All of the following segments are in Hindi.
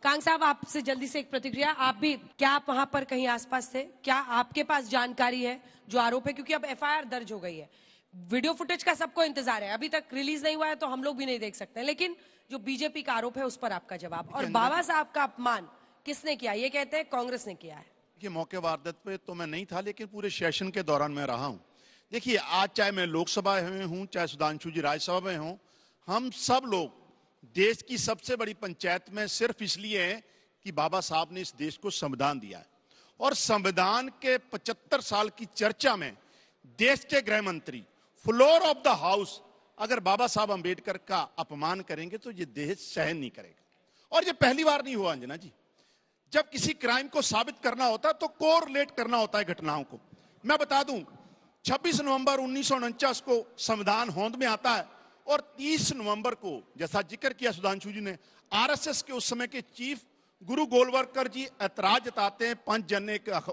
कांग साहब, आपसे जल्दी से एक प्रतिक्रिया। आप भी, क्या आप वहां पर कहीं आसपास थे? क्या आपके पास जानकारी है जो आरोप है? क्योंकि अब एफआईआर दर्ज हो गई है, वीडियो फुटेज का सबको इंतजार है, अभी तक रिलीज नहीं हुआ है तो हम लोग भी नहीं देख सकते, लेकिन जो बीजेपी का आरोप है उस पर आपका जवाब। और बाबा साहब का अपमान किसने किया? ये कहते हैं कांग्रेस ने किया है। देखिए, मौके वारदात पे तो मैं नहीं था, लेकिन पूरे सेशन के दौरान मैं रहा हूं। देखिए, आज चाहे मैं लोकसभा में हूं, चाहे सुधांशु जी राज्यसभा में हों, हम सब लोग देश की सबसे बड़ी पंचायत में सिर्फ इसलिए हैं कि बाबा साहब ने इस देश को संविधान दिया है। और संविधान के 75 साल की चर्चा में देश के गृह मंत्री, फ्लोर ऑफ द हाउस, अगर बाबा साहब अंबेडकर का अपमान करेंगे तो ये देश सहन नहीं करेगा। और ये पहली बार नहीं हुआ अंजना जी। जब किसी क्राइम को साबित करना होता है तो कोरिलेट करना होता है घटनाओं को। मैं बता दूं, 26 नवंबर 1949 को संविधान होंद में आता है और 30 नवंबर को, जैसा जिक्र किया सुधांशु जी ने, आरएसएस के उस समय के चीफ गुरु गोलवलकर जी ऐतराज जताते हैं। पंच जन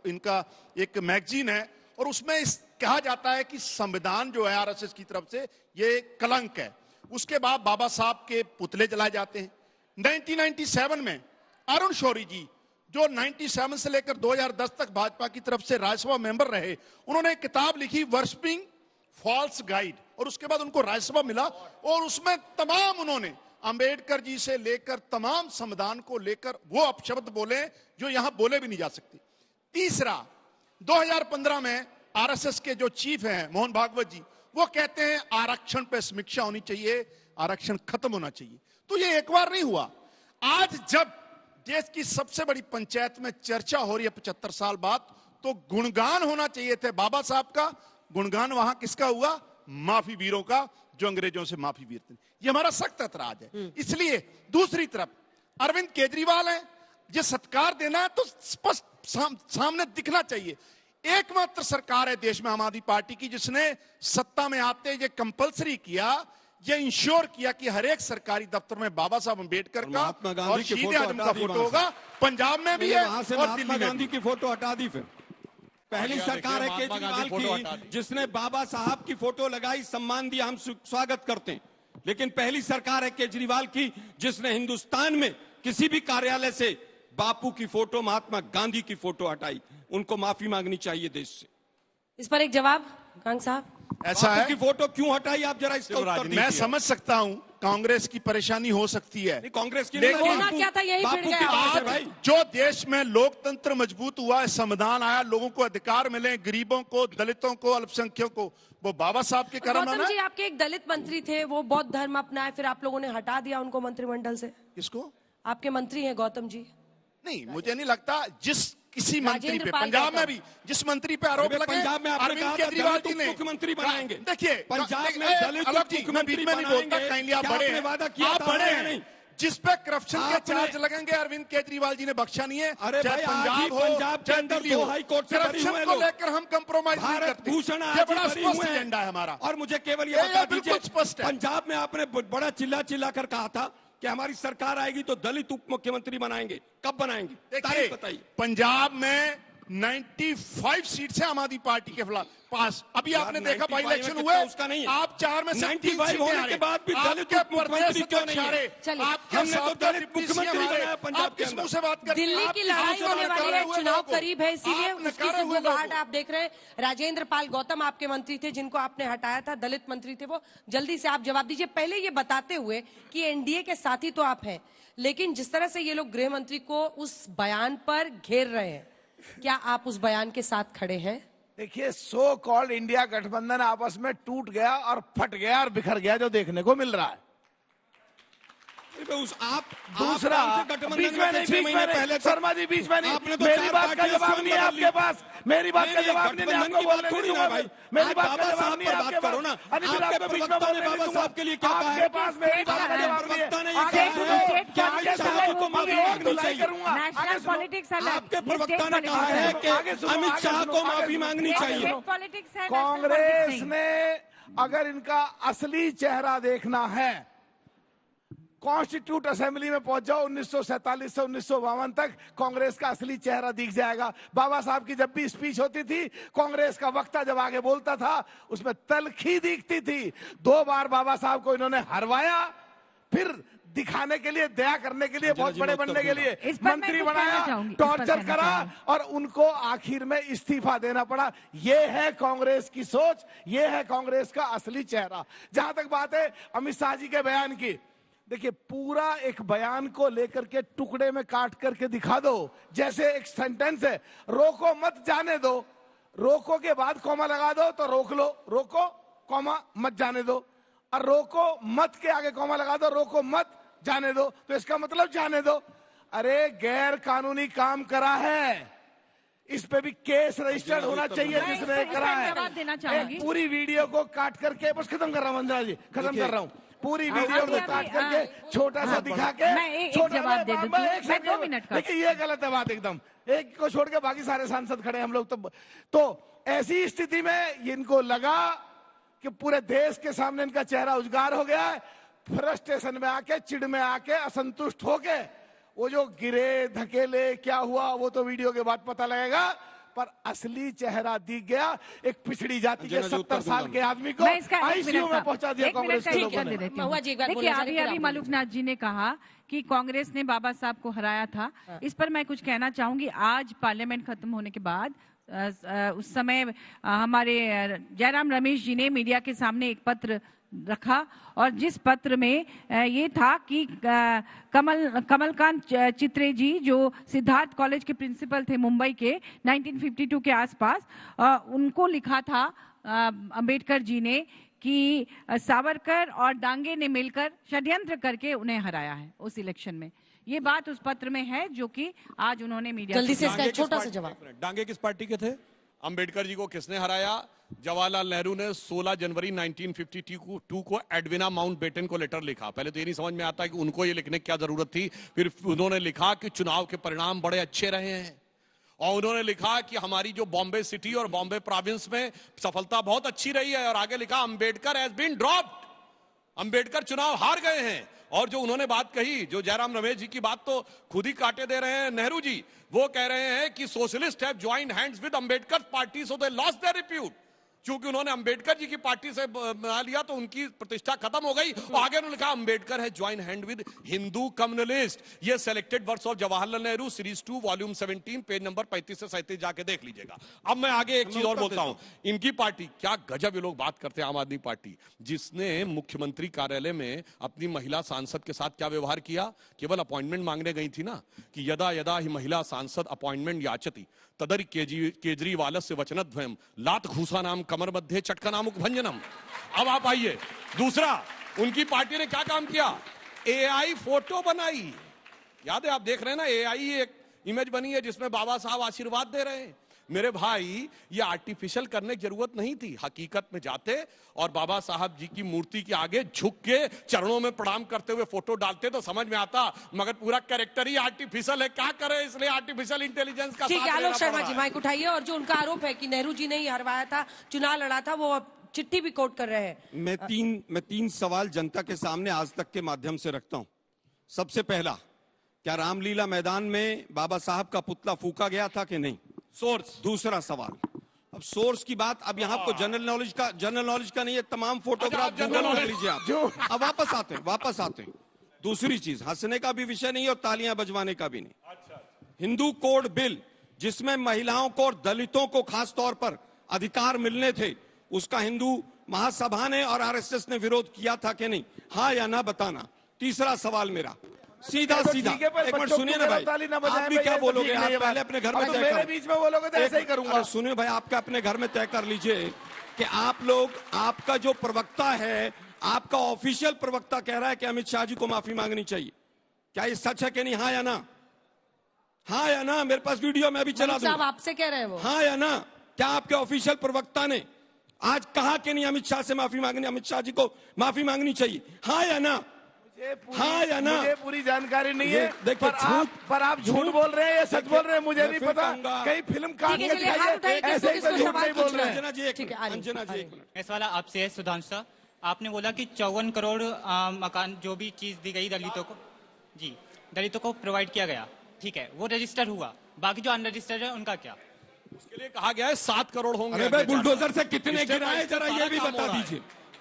इनका एक मैगजीन है और उसमें कहा जाता है कि संविधान जो है आरएसएस की तरफ से ये कलंक है। उसके बाद बाबा साहब के पुतले जलाए जाते हैं। 1997 में अरुण शौरी जी, जो 97 से लेकर 2010 तक भाजपा की तरफ से राज्यसभा मेंबर रहे, उन्होंने एक किताब लिखी वर्शिपिंग फॉल्स गाइड, और उसके बाद उनको राज्यसभा मिला और उसमें तमाम उन्होंने अंबेडकर जी से लेकर तमाम संविधान को लेकर वो अपशब्द बोले जो यहां बोले भी नहीं जा सकते। तीसरा, 2015 में आरएसएस के जो चीफ हैं मोहन भागवत जी, वो कहते हैं आरक्षण पे समीक्षा होनी चाहिए, आरक्षण खत्म होना चाहिए। तो ये एक बार नहीं हुआ। आज जब देश की सबसे बड़ी पंचायत में चर्चा हो रही है 75 साल बाद, तो गुणगान होना चाहिए थे बाबा साहब का। गुणगान वहां किसका हुआ? माफी वीरों का, जो अंग्रेजों से माफी वीर थे। ये हमारा सख्त ऐतराज है। इसलिए दूसरी तरफ अरविंद केजरीवाल है, ये सत्कार देना है तो स्पष्ट सामने दिखना चाहिए। एकमात्र सरकार है देश में आम आदमी पार्टी की जिसने सत्ता में आते ये कंपलसरी किया, ये इंश्योर किया कि हर एक सरकारी दफ्तर में बाबा साहब अंबेडकर का और शहीद आजम का फोटो होगा। पंजाब में भी है और महात्मा गांधी की फोटो हटा दी। फिर पहली सरकार है केजरीवाल की जिसने बाबा साहब की फोटो लगाई, सम्मान दिया, हम स्वागत करते हैं। लेकिन पहली सरकार है केजरीवाल की जिसने हिंदुस्तान में किसी भी कार्यालय से बापू की फोटो, महात्मा गांधी की फोटो हटाई। उनको माफी मांगनी चाहिए देश से। इस पर एक जवाब कांग साहब। ऐसा है की फोटो क्यों हटाई आप जरा इसका उत्तर दीजिए। मैं समझ सकता हूं कांग्रेस की परेशानी हो सकती है, कांग्रेस की होना क्या था यही फिर गया। आज जो देश में लोकतंत्र मजबूत हुआ है, संविधान आया, लोगों को अधिकार मिले, गरीबों को, दलितों को, अल्पसंख्यकों को, वो बाबा साहब के कर्म है। गौतम जी, आपके एक दलित मंत्री थे, वो बौद्ध धर्म अपनाए, फिर आप लोगों ने हटा दिया उनको मंत्रिमंडल से। किसको? आपके मंत्री हैं गौतम जी। नहीं, मुझे नहीं लगता जिस किसी मंत्री पे, पंजाब में भी जिस मंत्री पे आरोप लगे, पंजाब में अरविंद केजरीवाल जी ने मुख्यमंत्री बनाएंगे। देखिए, पंजाब में दलित मुख्यमंत्री नहीं बोलता, काइंडली आप बड़े हैं, आप बड़े हैं। जिस पे करप्शन के चार्ज लगेंगे अरविंद केजरीवाल जी ने बख्शा नहीं है। अरे चाहे पंजाब हो, पंजाब के अंदर दो हाई कोर्ट से करप्शन को लेकर हम कंप्रोमाइज नहीं करते। ये बड़ा स्पष्ट एजेंडा है हमारा। और मुझे केवल ये बता दीजिए, स्पष्ट है। पंजाब में आपने बड़ा चिल्ला कर कहा था कि हमारी सरकार आएगी तो दलित उप मुख्यमंत्री बनाएंगे। कब बनाएंगे? देखिए, बताइए। पंजाब में 95 सीट है आम आदमी पार्टी के पास। अभी आपने देखा बाई इलेक्शन हुए, उसका नहीं है। आप 4 में से 95 होने के बाद भी दलित मुख्यमंत्री क्यों नहीं है? हमने तो दलित मुख्यमंत्री बनाया पंजाब के अंदर। से बात करते दिल्ली की लड़ाई होने वाली है, चुनाव करीब है, इसीलिए उसकी सिंगुगाहट आप देख रहे हैं। राजेंद्र पाल गौतम आपके मंत्री थे जिनको आपने हटाया था, दलित मंत्री थे वो। जल्दी से आप जवाब दीजिए, पहले ये बताते हुए कि एनडीए के साथी तो आप हैं, लेकिन जिस तरह से ये लोग गृह मंत्री को उस बयान पर घेर रहे हैं, क्या आप उस बयान के साथ खड़े हैं? देखिए, सो कॉल्ड इंडिया गठबंधन आपस में टूट गया और फट गया और बिखर गया, जो देखने को मिल रहा है। आप दूसरा, बीच में नहीं, शर्मा जी बीच में नहीं, मेरी बात का जवाब नहीं है आपके पास, मेरी बात का जवाब नहीं है आपको बोलने नहीं दूंगा भाई, मेरी बात का जवाब नहीं है आपके पास। अरे फिर आपके बीच में बोलने नहीं दूंगा आपके पास, मेरी बात का जवाब नहीं है। आपके प्रवक्ता ने कहा है कि अमित शाह को माफी मांगनी चाहिए। कांग्रेस ने अगर इनका असली चेहरा देखना है, कॉन्स्टिट्यूट असेंबली में पहुंच जाओ। 1947 से 1952 तक कांग्रेस का असली चेहरा दिख जाएगा। बाबा साहब की जब भी स्पीच होती थी, कांग्रेस का वक्ता जब आगे बोलता था, उसमें तलखी दिखती थी। 2 बार बाबा साहब को इन्होंने हरवाया, फिर दिखाने के लिए, दया करने के लिए, बहुत बड़े बनने के लिए इस पर मैं मंत्री कुछ कहना बनाया, चाहूंगी, टॉर्चर करा और उनको आखिर में इस्तीफा देना पड़ा। ये है कांग्रेस की सोच, ये है कांग्रेस का असली चेहरा। जहां तक बात है अमित शाह जी के बयान की, देखिए पूरा एक बयान को लेकर के टुकड़े में काट करके दिखा दो, जैसे एक सेंटेंस है, रोको मत जाने दो, रोको के बाद कॉमा लगा दो तो रोक लो, रोको कॉमा मत जाने दो, और रोको मत के आगे कॉमा लगा दो, रोको मत जाने दो, तो इसका मतलब जाने दो। अरे गैर कानूनी काम करा है, इस पे भी केस रजिस्टर्ड होना चाहिए जिसने करा है। पूरी वीडियो को काट करके, बस खत्म कर रहा हूं मंत्रा जी, खत्म कर रहा हूं, पूरी वीडियो को काट करके छोटा सा दिखा के जवाब दे दूं, मैं 2 मिनट का। देखिए ये गलत है बात एकदम, एक को छोड़ के बाकी सारे सांसद खड़े हम लोग, तो ऐसी स्थिति में इनको लगा कि पूरे देश के सामने इनका चेहरा उजागर हो गया है। फ्रस्ट्रेशन में आके, चिढ़ में आके, असंतुष्ट होके वो जो गिरे धकेले क्या हुआ वो तो वीडियो के बाद पता लगेगा, पर असली चेहरा दिख गया। एक पिछड़ी जाति के 70 साल के आदमी को आईसीयू में पहुंचा दिया कांग्रेस के लोगों ने। देखिए अभी मलुकनाथ जी ने कहा कि कांग्रेस ने बाबा साहब को हराया था, इस पर मैं कुछ कहना चाहूंगी। आज पार्लियामेंट खत्म होने के बाद उस समय हमारे जयराम रमेश जी ने मीडिया के सामने एक पत्र रखा, और जिस पत्र में ये था कि कमलकांत चित्रे जी जो सिद्धार्थ कॉलेज के प्रिंसिपल थे मुंबई के 1952 के आसपास, उनको लिखा था अंबेडकर जी ने कि सावरकर और डांगे ने मिलकर षड्यंत्र करके उन्हें हराया है उस इलेक्शन में। ये बात उस पत्र में है जो कि आज उन्होंने मीडिया जल्दी से इसका छोटा सा जवाब। डांगे किस पार्टी के थे? अंबेडकर जी को किसने हराया? जवाहरलाल नेहरू ने 16 जनवरी 1952 को एडविना माउंटबेटन को लेटर लिखा। पहले तो ये नहीं समझ में आता कि उनको ये लिखने की क्या जरूरत थी। फिर उन्होंने लिखा कि चुनाव के परिणाम बड़े अच्छे रहे हैं, और उन्होंने लिखा कि हमारी जो बॉम्बे सिटी और बॉम्बे प्रोविंस में सफलता बहुत अच्छी रही है, और आगे लिखा Ambedkar has been dropped, Ambedkar चुनाव हार गए हैं। और जो उन्होंने बात कही, जो जयराम रमेश जी की बात तो खुद ही काटे दे रहे हैं नेहरू जी, वो कह रहे हैं कि socialist have joined hands with Ambedkar party so they lost their repute. क्योंकि उन्होंने अंबेडकर जी की पार्टी से बना लिया तो उनकी प्रतिष्ठा खत्म हो गई। और आगे उन्होंने लिखा अंबेडकर है join hand with Hindu communalist. ये selected words of Jawaharlal Nehru, series 2 volume 17 page number 35 से 37 जाके देख लीजिएगा। अब मैं आगे एक चीज और बोलता हूं, इनकी पार्टी क्या गजब ये लोग बात करते हैं। आम आदमी पार्टी जिसने मुख्यमंत्री कार्यालय में अपनी महिला सांसद के साथ क्या व्यवहार किया, केवल अपॉइंटमेंट मांगने गई थी ना, कि यदा यदा ही महिला सांसद अपॉइंटमेंट याचती तदरि केजरीवालस्य वचनद्वयम् लात घूसा नाम कमर मध्य चटका नामुक भंजनम। अब आप आइए, दूसरा उनकी पार्टी ने क्या काम किया, एआई फोटो बनाई। याद है, आप देख रहे हैं ना, एआई एक इमेज बनी है जिसमें बाबा साहब आशीर्वाद दे रहे हैं। मेरे भाई, ये आर्टिफिशियल करने की जरूरत नहीं थी। हकीकत में जाते और बाबा साहब जी की मूर्ति के आगे झुक के चरणों में प्रणाम करते हुए फोटो डालते तो समझ में आता, मगर पूरा कैरेक्टर ही आर्टिफिशियल है, क्या करे, इसलिए आर्टिफिशियल इंटेलिजेंस का ठीक है। आलोक शर्मा जी माइक उठाइए। और जो उनका आरोप है कि नेहरू जी ने ही हरवाया था, चुनाव लड़ा था, वो चिट्ठी भी कोट कर रहे हैं। मैं तीन सवाल जनता के सामने आज तक के माध्यम से रखता हूं। सबसे पहला, क्या रामलीला मैदान में बाबा साहब का पुतला फूका गया था कि नहीं? सोर्स। दूसरा सवाल, अब सोर्स की बात, अब यहाँ आपको जनरल नॉलेज का नहीं है, तमाम फोटोग्राफ गूगल कर लीजिए आप। अब वापस आते हैं। दूसरी चीज, हंसने का भी विषय नहीं और तालियां बजवाने का भी नहीं। हिंदू कोड बिल जिसमें महिलाओं को और दलितों को खास तौर पर अधिकार मिलने थे, उसका हिंदू महासभा ने और आरएसएस ने विरोध किया था कि नहीं? हाँ या ना बताना। तीसरा सवाल मेरा सीधा एक मिनट सुनिए ना भाई, आप भी क्या बोलोगे? आप पहले अपने घर में तय कर, बीच में बोलोगे तो ऐसे ही करूंगा। सुनिए भाई, आपका अपने घर में तय कर लीजिए कि आप लोग, आपका जो प्रवक्ता है, आपका ऑफिशियल प्रवक्ता कह रहा है कि अमित शाह जी को माफी मांगनी चाहिए, क्या ये सच है कि नहीं? हाँ या ना? हाँ या ना? मेरे पास वीडियो में अभी चला दूं। आपसे कह रहे हैं वो, हाँ या ना? क्या आपके ऑफिशियल प्रवक्ता ने आज कहा कि नहीं अमित शाह से माफी मांगनी, अमित शाह जी को माफी मांगनी चाहिए? हाँ या ना? हाँ या ना? मुझे पूरी जानकारी नहीं है। देखिए, पर आप झूठ बोल रहे हैं या सच बोल रहे हैं मुझे नहीं पता। कहीं फिल्म काट के दिखाइए, ऐसे ही तो झूठ नहीं बोल रहे हैं। अंजना जी इस वाला आपसे है सुधांशु साहब, आपने बोला कि 54 करोड़ मकान जो भी चीज दी गई दलितों को, जी दलितों को प्रोवाइड किया गया, ठीक है, वो रजिस्टर हुआ, बाकी जो अनरजिस्टर्ड है उनका क्या? उसके लिए कहा गया है 7 करोड़ होंगे। अरे भाई, बुलडोजर से कितने गिराए जरा ये भी बता दीजिए।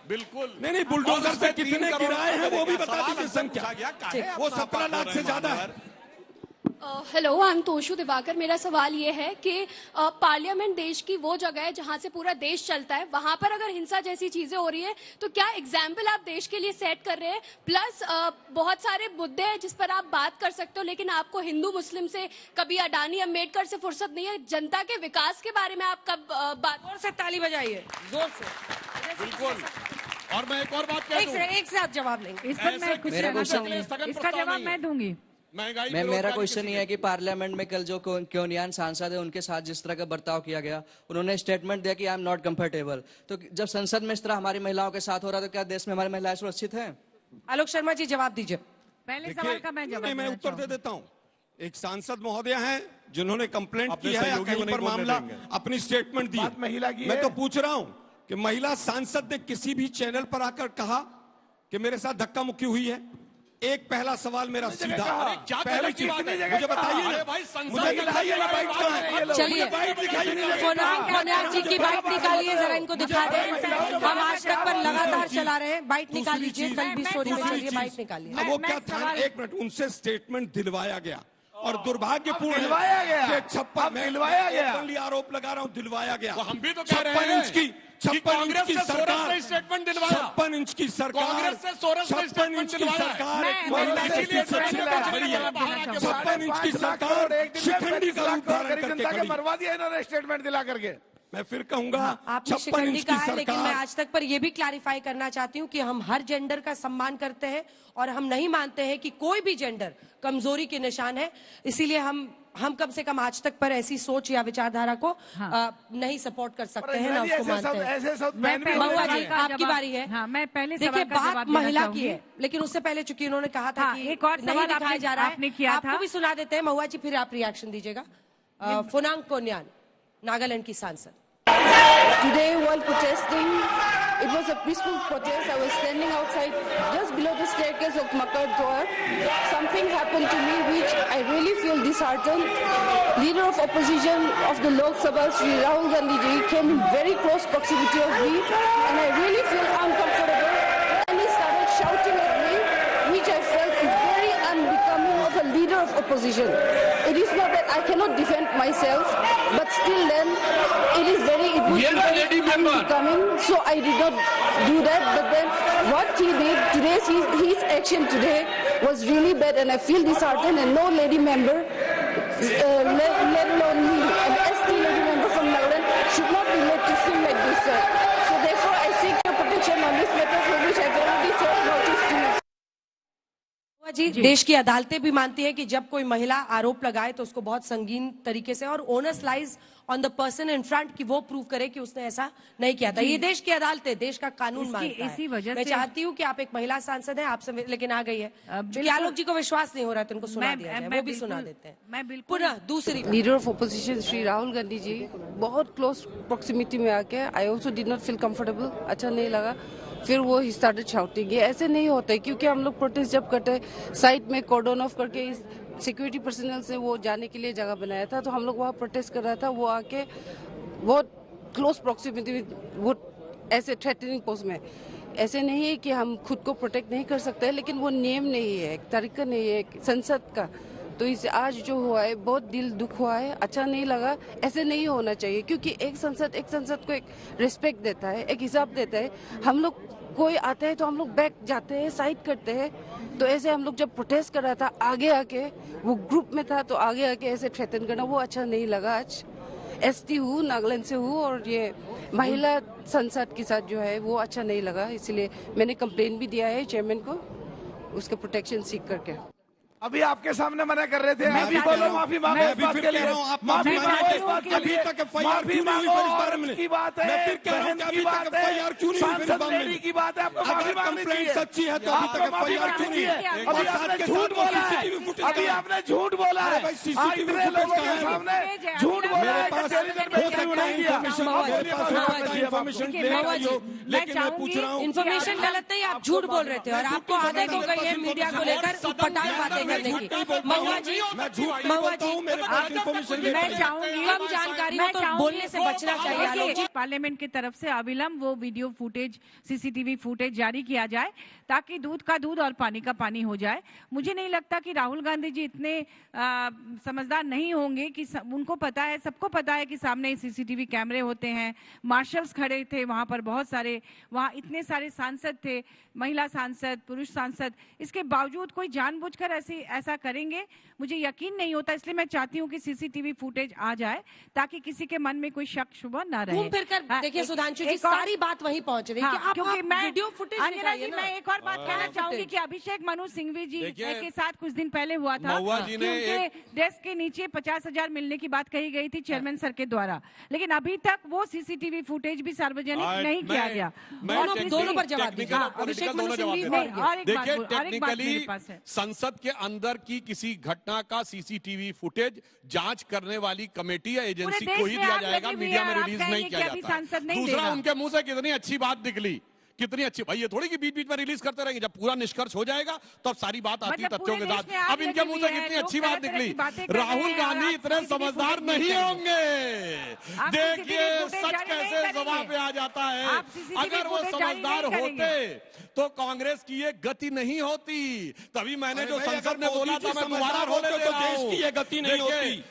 बिल्कुल नहीं, बुलडोजर से कितने गिराए हैं वो भी बता दीजिए संख्या। संख्या वो 17 लाख से ज्यादा है। Hello, I am Toshu Diwakar. मेरा सवाल ये है कि पार्लियामेंट देश की वो जगह है जहां से पूरा देश चलता है, वहां पर अगर हिंसा जैसी चीजें हो रही है तो क्या एग्जाम्पल आप देश के लिए सेट कर रहे हैं? प्लस बहुत सारे मुद्दे हैं जिस पर आप बात कर सकते हो, लेकिन आपको हिंदू मुस्लिम से, कभी अडानी अम्बेडकर से फुर्सत नहीं है। जनता के विकास के बारे में आप कब बात? जोर से ताली बजाइए, जोर से। बिल्कुल। और मैं एक और बात कह दूं, एक साथ जवाब लेंगे। इस पर मैं कुछ कहना चाहूंगी, इसका जवाब मैं दूंगी। मेरा क्वेश्चन ये है कि पार्लियामेंट में कल जो क्योनियान सांसद है उनके साथ जिस तरह का बर्ताव किया गया, उन्होंने स्टेटमेंट दिया कि आई एम नॉट कंफर्टेबल। तो जब संसद में इस तरह हमारी महिलाओं के साथ हो रहा है तो क्या देश में हमारी महिलाएं सुरक्षित हैं? आलोक शर्मा जी जवाब दीजिए। पहले सवाल का मैं जवाब मैं उत्तर दे देता हूँ। एक सांसद महोदय हैं जिन्होंने कंप्लेंट की है या कहीं पर मामला अपनी स्टेटमेंट दी। महिला की मैं तो पूछ रहा हूँ कि महिला सांसद ने किसी भी चैनल पर आकर कहा कि मेरे साथ धक्का मुक्की हुई है? एक पहला सवाल मेरा सीधा, पहली चीज मुझे बताइए ना, मुझे दिखाइए ना बाइट कहाँ है। चलिए बाइट दिखाइए। कोनार जी की बाइट निकालिए, जरा इनको दिखा दें। हम आज तक पर लगातार चला रहे हैं। बाइट निकाल लीजिए, कल भी स्टोरी में चलिए, बाइट निकालिए। अब वो क्या था, एक मिनट, उनसे स्टेटमेंट दिलवाया गया और दुर्भाग्यपूर्ण दिलवाया गया, दिलवाया गया, आरोप लगा रहा हूँ, दिलवाया गया। हम भी तो कह रहे हैं 56 इंच की सरकार, स्टेटमेंट दिलवाया, 56 इंच की सरकार, कांग्रेस से 56 इंच की सरकार, 56 इंच की सरकार शिखंडी का रूप धारण करके खड़ी। मरवा दिया इन्होंने स्टेटमेंट दिला करके। मैं फिर कहूंगा आपने 56 शिखंडी इंच कहा की है, लेकिन मैं सरकार। आज तक पर यह भी क्लैरिफाई करना चाहती हूँ कि हम हर जेंडर का सम्मान करते हैं और हम नहीं मानते हैं कि कोई भी जेंडर कमजोरी के निशान है। इसीलिए हम कम से कम आज तक पर ऐसी सोच या विचारधारा को नहीं सपोर्ट कर सकते हैं, ना उसको मानते हैं। महुआ जी आपकी बारी है। हाँ, मैं पहले देखिए, बात महिला की है, लेकिन उससे पहले चूंकि उन्होंने कहा था कि एक और नहीं सवाल दिखाया जा रहा आपने है, किया था। आपको भी सुना देते हैं महुआ जी, फिर आप रिएक्शन दीजिएगा। फुनांग कोन्यान, नागालैंड की सांसद। Today, while protesting, it was a peaceful protest. I was standing outside just below the staircase of Makar Door. Something happened to me which I really feel disheartened. Leader of opposition of the Lok Sabha, Shri Rahul Gandhi ji, came in very close proximity of me, and I really feel uncomfortable. And he started shouting at me, which I felt is very unbecoming of a leader of opposition. It is not that I cannot defend myself, but still then, it would be very unbecoming. So I did not do that. But then what he did, his action today was really bad, and I feel disheartened. And no lady member, let alone me, an ST lady member from Nagaland, should not be made to feel like this, sir. So therefore, I seek your protection on this matter, for which I have already served notice to you. जी, देश की अदालतें भी मानती है कि जब कोई महिला आरोप लगाए तो उसको बहुत संगीन तरीके से, और onus lies on the person in front, कि वो प्रूव करे कि उसने ऐसा नहीं किया था। ये देश की अदालतें, देश का कानून मानता है। इसी वजह मैं से चाहती हूँ कि आप एक महिला सांसद हैं, आपसे लेकिन आ गई है, क्योंकि आलोक जी को विश्वास नहीं हो रहा है तो उनको सुना दिया जाए, वो भी सुना देते हैं। मैं बिल्कुल पुनः दूसरी leader of opposition Shri Rahul Gandhi ji बहुत क्लोज प्रॉक्सिमिटी में आके, I also did not feel comfortable, अच्छा नहीं लगा। फिर वो ही स्टार्टेड शाउटिंग। ये ऐसे नहीं होता है, क्योंकि हम लोग प्रोटेस्ट जब करते साइड में कॉर्डन ऑफ करके सिक्योरिटी पर्सनल से वो जाने के लिए जगह बनाया था, तो हम लोग वहाँ प्रोटेस्ट कर रहा था, वो आके बहुत क्लोज प्रॉक्सिमिटी में, वो ऐसे थ्रेटनिंग पोस्ट में। ऐसे नहीं है कि हम खुद को प्रोटेक्ट नहीं कर सकते, लेकिन वो नियम नहीं है, एक तरीका नहीं है संसद का। तो इसे आज जो हुआ है बहुत दिल दुख हुआ है, अच्छा नहीं लगा। ऐसे नहीं होना चाहिए, क्योंकि एक संसद को एक रिस्पेक्ट देता है, एक हिसाब देता है। हम लोग कोई आता है तो हम लोग बैक जाते हैं, साइड करते हैं। तो ऐसे हम लोग जब प्रोटेस्ट कर रहा था, आगे आके वो ग्रुप में था, तो आगे आके ऐसे थ्रेटन करना वो अच्छा नहीं लगा। आज ST हूँ, नागालैंड से हूँ, और ये महिला संसद के साथ जो है वो अच्छा नहीं लगा, इसलिए मैंने कंप्लेन भी दिया है चेयरमैन को, उसके प्रोटेक्शन सीख करके। अभी आपके सामने मना कर रहे थे, अभी बोलो माफी मांगो इस बात के लिए, माफी मांगो इस बात के लिए, माफी मांगो की बात है, बहन की बात है, सांसद लेडी की बात है, आपको माफी मांगनी चाहिए। सच्ची है तो अभी तक FIR क्यों नहीं है? अभी आपने झूठ बोला है, अभी आपने झूठ बोला है, इतने लोगों के सामने झूठ बोला है कि टेलीविजन में चेक नहीं किया। लेकिन मैं पूछ रहा हूँ, इन्फॉर्मेशन गलत नहीं, आप झूठ बोल रहे थे, और आपको आदत हो गई है मीडिया को लेकर पटाख बातें करने झूठ की। नहीं बोलता हूं। महुआ जी, मैं झूठ नहीं महुआ बोलता जी, हूं, मेरे पास इंफॉर्मेशन मैं चाहूंगी कम जानकारी हो तो बोलने से बचना चाहिए आलोक जी। पार्लियामेंट की तरफ से अविलंब वो वीडियो फुटेज, सीसीटीवी फुटेज जारी किया जाए ताकि दूध का दूध और पानी का पानी हो जाए। मुझे नहीं लगता कि राहुल गांधी जी इतने समझदार नहीं होंगे कि उनको पता है, सबको पता है कि सामने सीसीटीवी कैमरे होते हैं, मार्शल्स खड़े थे वहां पर, बहुत सारे वहां इतने सारे सांसद थे, महिला सांसद, पुरुष सांसद, इसके बावजूद कोई जानबूझकर ऐसा करेंगे मुझे यकीन नहीं होता। इसलिए मैं चाहती हूँ कि सीसीटीवी फुटेज आ जाए ताकि किसी के मन में कोई शक शुबह ना रहे। घूम फिर कर देखिए सुधांशु जी, सारी बात वहीं पहुंच रही है कि आप क्योंकि मैं वीडियो फुटेज अंजना जी, मैं एक और बात कहना चाहूंगी कि अभिषेक मनु सिंघवी जी के साथ कुछ दिन पहले हुआ था कि उनके डेस्क के नीचे 50,000 मिलने की बात कही गई थी चेयरमैन सर के द्वारा, लेकिन अभी तक वो सीसीटीवी फुटेज भी सार्वजनिक नहीं किया गया। दोनों पर जवाब दीजिए। अभिषेक मनु सिंघवी देखिए, टेक्निकली संसद के अंदर की किसी घटना का सीसीटीवी फुटेज जांच करने वाली कमेटी या एजेंसी को ही दिया जाएगा, मीडिया में रिलीज नहीं किया जाता। दूसरा, उनके मुंह से कितनी अच्छी बात निकली, कितनी अच्छी। भाई ये थोड़ी कि बीच बीच में रिलीज करते रहेंगे, जब पूरा निष्कर्ष हो जाएगा तब सारी बात आती है तथ्यों के साथ। अब इनके मुंह से कितनी अच्छी बात निकली। राहुल गांधी इतने समझदार नहीं होंगे। देखिए सच कैसे जवाब पे आ जाता है। अगर वो समझदार होते तो कांग्रेस की ये गति नहीं होती। तभी मैंने जो संसद ने बोला था मैं दोबारा बोले दे रहा हूं, देश की ये गति नहीं होती।